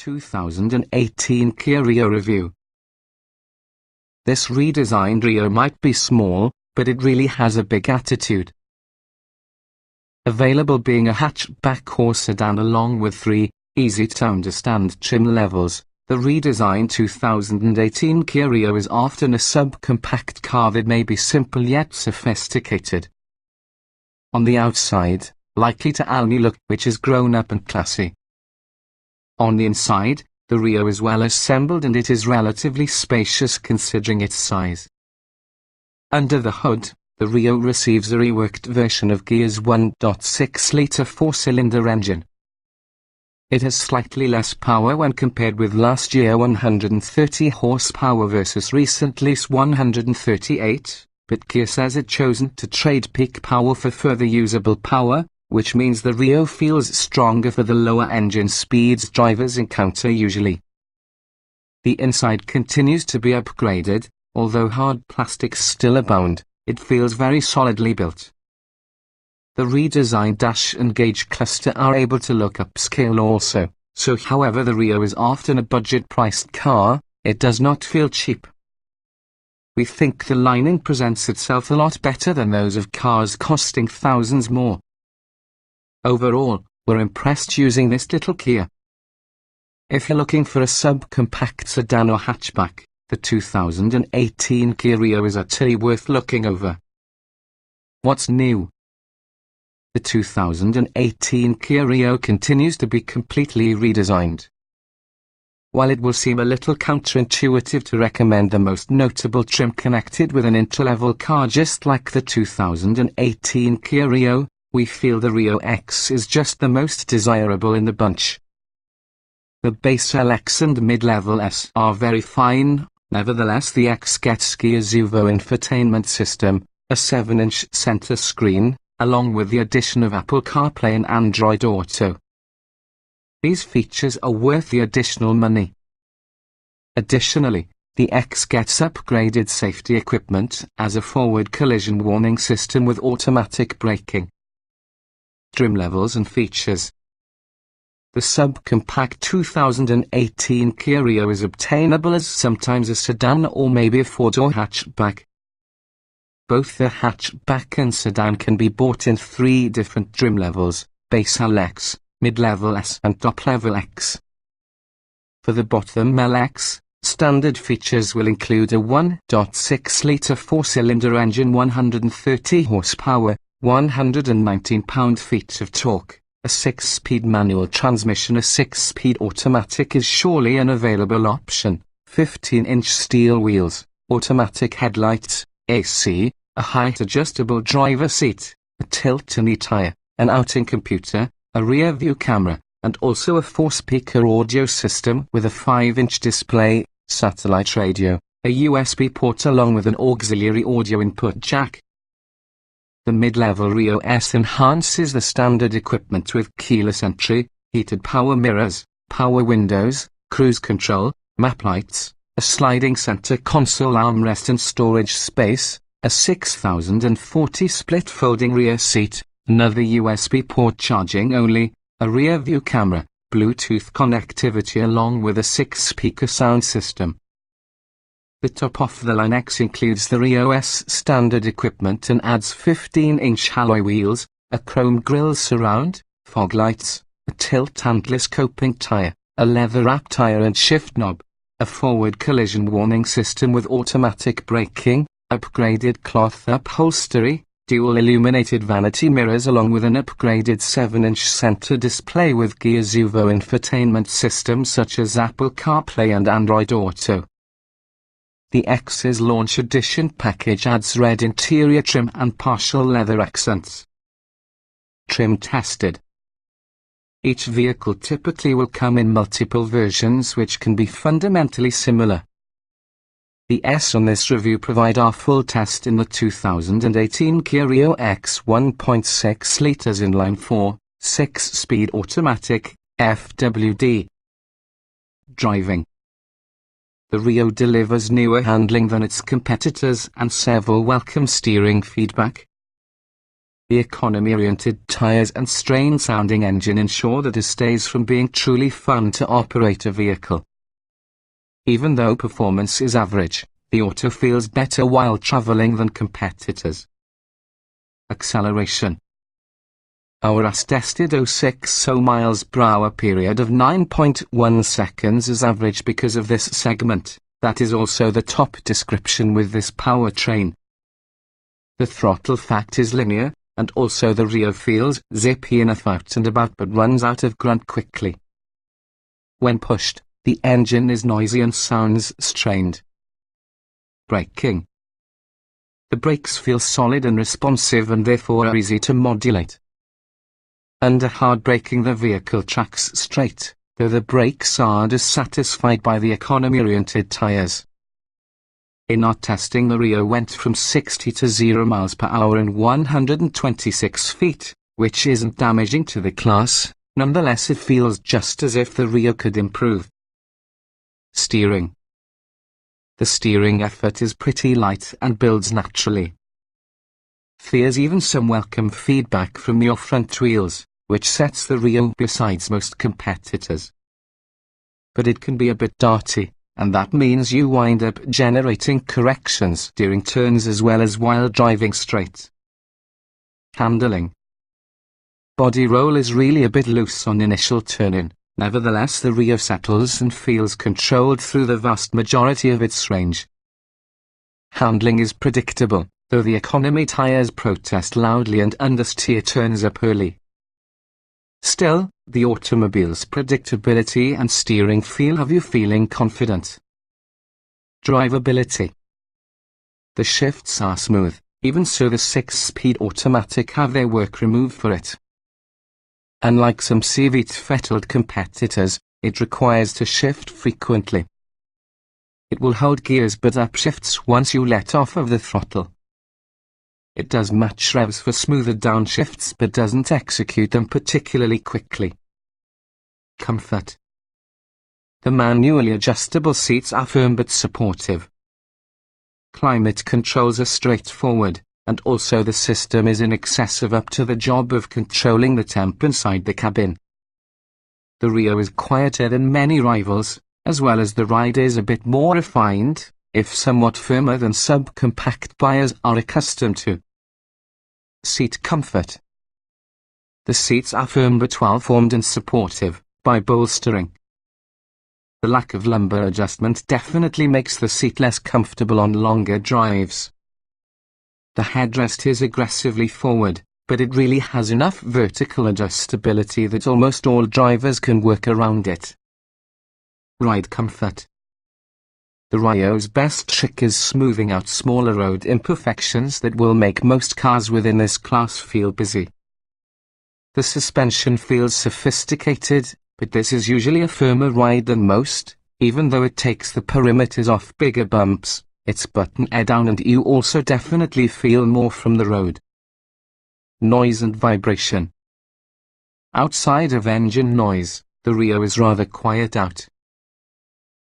2018 Kia Rio review. This redesigned Rio might be small, but it really has a big attitude. Available being a hatchback or sedan along with 3 easy-to-understand trim levels, the redesigned 2018 Kia Rio is often a subcompact car that may be simple yet sophisticated. On the outside, likely to Alni look, which is grown-up and classy. On the inside, the Rio is well assembled and it is relatively spacious considering its size. Under the hood, the Rio receives a reworked version of Kia's 1.6-litre 4-cylinder engine. It has slightly less power when compared with last year 130 horsepower versus recently's 138, but Kia says it chosen to trade peak power for further usable power, which means the Rio feels stronger for the lower engine speeds drivers encounter usually. The inside continues to be upgraded, although hard plastics still abound, it feels very solidly built. The redesigned dash and gauge cluster are able to look upscale also, so however the Rio is often a budget-priced car, it does not feel cheap. We think the lining presents itself a lot better than those of cars costing thousands more. Overall, we're impressed using this little Kia. If you're looking for a subcompact sedan or hatchback, the 2018 Kia Rio is utterly worth looking over. What's new? The 2018 Kia Rio continues to be completely redesigned. While it will seem a little counterintuitive to recommend the most notable trim connected with an entry-level car just like the 2018 Kia Rio, we feel the Rio X is just the most desirable in the bunch. The base LX and mid-level S are very fine, nevertheless the X gets Kia's Uvo infotainment system, a 7-inch center screen, along with the addition of Apple CarPlay and Android Auto. These features are worth the additional money. Additionally, the X gets upgraded safety equipment as a forward collision warning system with automatic braking. Trim levels and features. The subcompact 2018 Kia Rio is obtainable as sometimes a sedan or maybe a four-door hatchback. Both the hatchback and sedan can be bought in 3 different trim levels, base LX, mid-level S and top-level X. For the bottom LX, standard features will include a 1.6-litre 4-cylinder engine, 130 horsepower, 119 pound-feet of torque, a 6-speed manual transmission. A 6-speed automatic is surely an available option, 15-inch steel wheels, automatic headlights, AC, a height-adjustable driver seat, a tilt-knee tire, an outing computer, a rear-view camera, and also a 4-speaker audio system with a 5-inch display, satellite radio, a USB port along with an auxiliary audio input jack. The mid-level Rio S enhances the standard equipment with keyless entry, heated power mirrors, power windows, cruise control, map lights, a sliding center console armrest and storage space, a 6040 split folding rear seat, another USB port charging only, a rear view camera, Bluetooth connectivity along with a 6-speaker sound system. The top-of-the-line X includes the Rio S standard equipment and adds 15-inch alloy wheels, a chrome grille surround, fog lights, a tilt and telescoping tire, a leather-wrapped tire and shift knob, a forward collision warning system with automatic braking, upgraded cloth upholstery, dual illuminated vanity mirrors along with an upgraded 7-inch center display with Kia's Uvo infotainment systems such as Apple CarPlay and Android Auto. The X's launch edition package adds red interior trim and partial leather accents. Trim tested. Each vehicle typically will come in multiple versions which can be fundamentally similar. The S on this review provide our full test in the 2018 Kia Rio X 1.6 litres inline-four, 6-speed automatic, FWD. Driving. The Rio delivers newer handling than its competitors and several welcome steering feedback. The economy-oriented tires and strained-sounding engine ensure that it stays from being truly fun to operate a vehicle. Even though performance is average, the auto feels better while traveling than competitors. Acceleration. Our as-tested 060 miles per hour period of 9.1 seconds is average because of this segment. That is also the top description with this powertrain. The throttle fact is linear, and also the Rio feels zippy enough out and about but runs out of grunt quickly. When pushed, the engine is noisy and sounds strained. Braking. The brakes feel solid and responsive and therefore are easy to modulate. Under hard braking the vehicle tracks straight, though the brakes are dissatisfied by the economy-oriented tires. In our testing the Rio went from 60 to 0 miles per hour in 126 feet, which isn't damaging to the class. Nonetheless it feels just as if the Rio could improve. Steering. The steering effort is pretty light and builds naturally. There's even some welcome feedback from your front wheels, which sets the Rio besides most competitors. But it can be a bit darty, and that means you wind up generating corrections during turns as well as while driving straight. Handling. Body roll is really a bit loose on initial turn-in, nevertheless the Rio settles and feels controlled through the vast majority of its range. Handling is predictable, though the economy tires protest loudly and understeer turns up early. Still, the automobile's predictability and steering feel have you feeling confident. Drivability. The shifts are smooth, even so the 6-speed automatic have their work removed for it. Unlike some CV-fettled competitors, it requires to shift frequently. It will hold gears but upshifts once you let off of the throttle. It does match revs for smoother downshifts but doesn't execute them particularly quickly. Comfort. The manually adjustable seats are firm but supportive. Climate controls are straightforward, and also the system is in excess of up to the job of controlling the temp inside the cabin. The Rio is quieter than many rivals, as well as the ride is a bit more refined, if somewhat firmer than subcompact buyers are accustomed to. Seat comfort. The seats are firm but well-formed and supportive, by bolstering. The lack of lumbar adjustment definitely makes the seat less comfortable on longer drives. The headrest is aggressively forward, but it really has enough vertical adjustability that almost all drivers can work around it. Ride comfort. The Rio's best trick is smoothing out smaller road imperfections that will make most cars within this class feel busy. The suspension feels sophisticated, but this is usually a firmer ride than most, even though it takes the perimeters off bigger bumps. It's button air down and you also definitely feel more from the road. Noise and vibration. Outside of engine noise, the Rio is rather quiet out.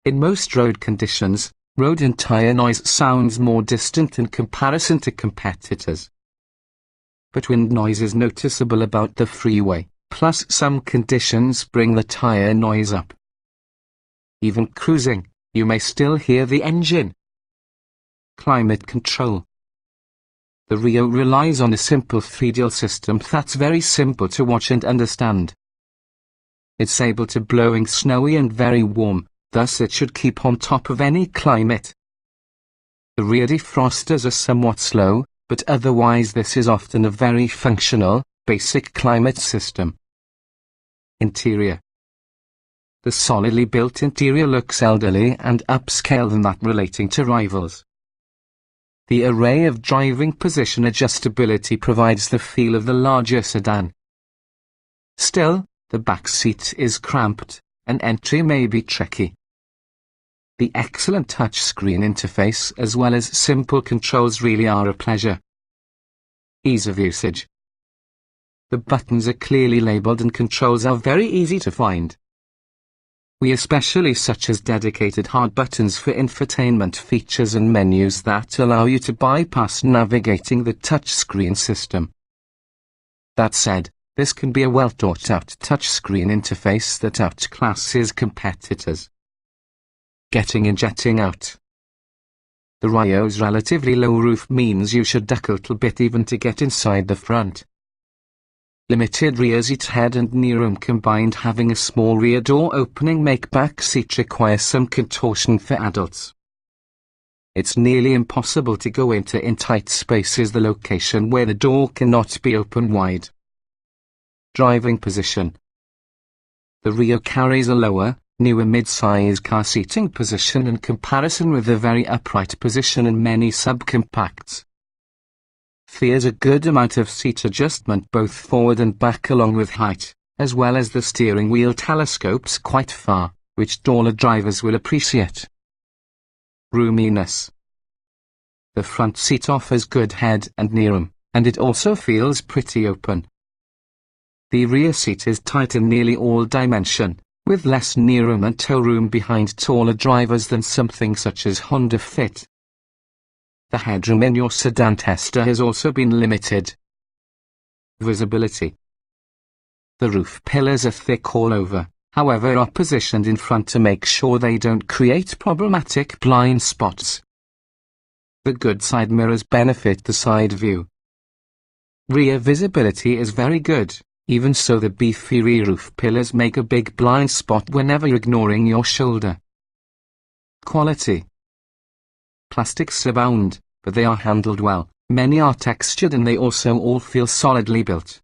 In most road conditions, road and tire noise sounds more distant in comparison to competitors. But wind noise is noticeable about the freeway, plus some conditions bring the tire noise up. Even cruising, you may still hear the engine. Climate control. The Rio relies on a simple 3-dial system that's very simple to watch and understand. It's able to blowing snowy and very warm, thus it should keep on top of any climate. The rear defrosters are somewhat slow, but otherwise this is often a very functional, basic climate system. Interior. The solidly built interior looks elderly and upscale than that relating to rivals. The array of driving position adjustability provides the feel of the larger sedan. Still, the back seat is cramped, and entry may be tricky. The excellent touchscreen interface as well as simple controls really are a pleasure. Ease of usage. The buttons are clearly labeled and controls are very easy to find. We especially such as dedicated hard buttons for infotainment features and menus that allow you to bypass navigating the touchscreen system. That said, this can be a well-thought-out touchscreen interface that outclasses competitors. Getting in, jetting out. The Rio's relatively low roof means you should duck a little bit even to get inside the front. Limited rear seat head and knee room combined, having a small rear door opening make back seat require some contortion for adults. It's nearly impossible to go into in tight spaces, the location where the door cannot be opened wide. Driving position. The Rio carries a lower, newer mid-size car seating position in comparison with the very upright position in many subcompacts. There's a good amount of seat adjustment both forward and back along with height, as well as the steering wheel telescopes quite far, which taller drivers will appreciate. Roominess. The front seat offers good head and knee room, and it also feels pretty open. The rear seat is tight in nearly all dimension, with less knee room and toe room behind taller drivers than something such as Honda Fit. The headroom in your sedan tester has also been limited. Visibility. The roof pillars are thick all over, however are positioned in front to make sure they don't create problematic blind spots. The good side mirrors benefit the side view. Rear visibility is very good, even so the beefy rear roof pillars make a big blind spot whenever you're ignoring your shoulder. Quality. Plastics abound, but they are handled well. Many are textured and they also all feel solidly built.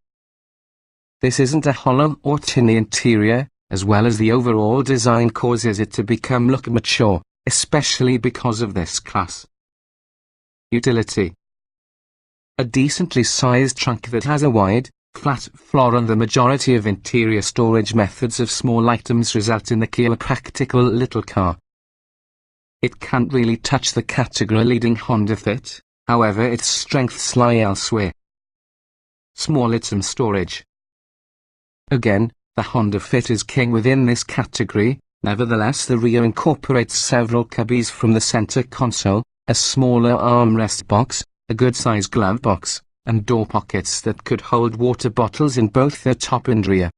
This isn't a hollow or tinny interior, as well as the overall design causes it to look mature, especially because of this class. Utility. A decently sized trunk that has a wide, flat floor, and the majority of interior storage methods of small items result in the Kia a practical little car. It can't really touch the category-leading Honda Fit, however its strengths lie elsewhere. Small item storage. Again, the Honda Fit is king within this category, nevertheless the Rio incorporates several cubbies from the center console, a smaller armrest box, a good-sized glove box, and door pockets that could hold water bottles in both the top and rear.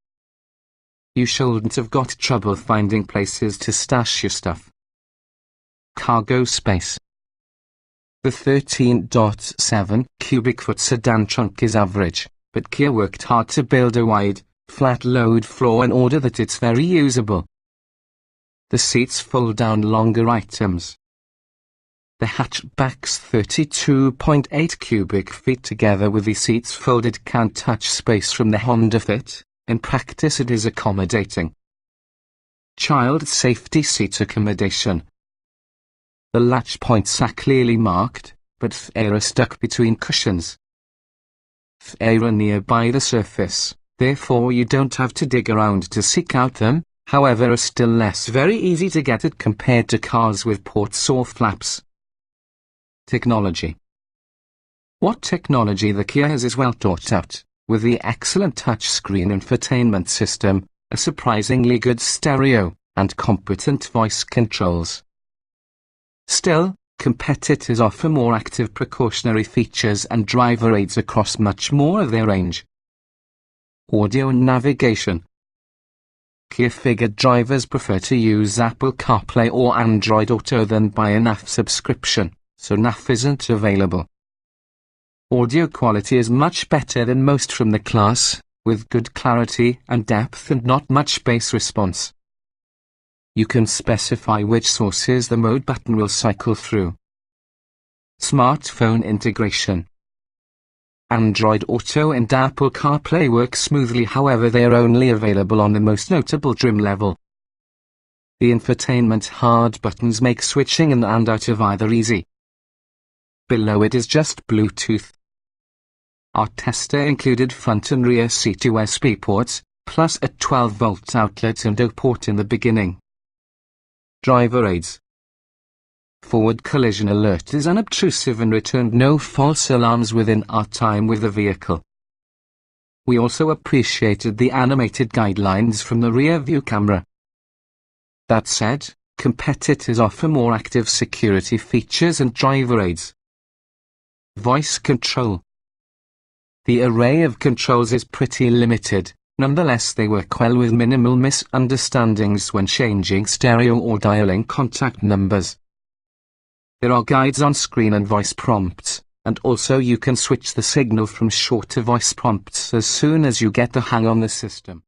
You shouldn't have got trouble finding places to stash your stuff. Cargo space. The 13.7 cubic foot sedan trunk is average, but Kia worked hard to build a wide, flat load floor in order that it's very usable. The seats fold down longer items. The hatchback's 32.8 cubic feet together with the seats folded can't touch space from the Honda Fit. In practice it is accommodating. Child safety seat accommodation. The latch points are clearly marked, but they are stuck between cushions. They are nearby the surface, therefore you don't have to dig around to seek out them, however are still very easy to get at compared to cars with ports or flaps. Technology. What technology the Kia has is well thought out, with the excellent touchscreen infotainment system, a surprisingly good stereo, and competent voice controls. Still, competitors offer more active precautionary features and driver aids across much more of their range. Audio and navigation. Kia figured drivers prefer to use Apple CarPlay or Android Auto than buy a NAF subscription, so NAF isn't available. Audio quality is much better than most from the class, with good clarity and depth and not much bass response. You can specify which sources the mode button will cycle through. Smartphone integration. Android Auto and Apple CarPlay work smoothly, however they are only available on the most notable trim level. The infotainment hard buttons make switching in and out of either easy. Below it is just Bluetooth. Our tester included front and rear seat USB ports, plus a 12-volt outlet and a port in the beginning. Driver aids. Forward collision alert is unobtrusive and returned no false alarms within our time with the vehicle. We also appreciated the animated guidelines from the rear view camera. That said, competitors offer more active security features and driver aids. Voice control. The array of controls is pretty limited. Nonetheless, they work well with minimal misunderstandings when changing stereo or dialing contact numbers. There are guides on screen and voice prompts, and also you can switch the signal from short to voice prompts as soon as you get the hang on the system.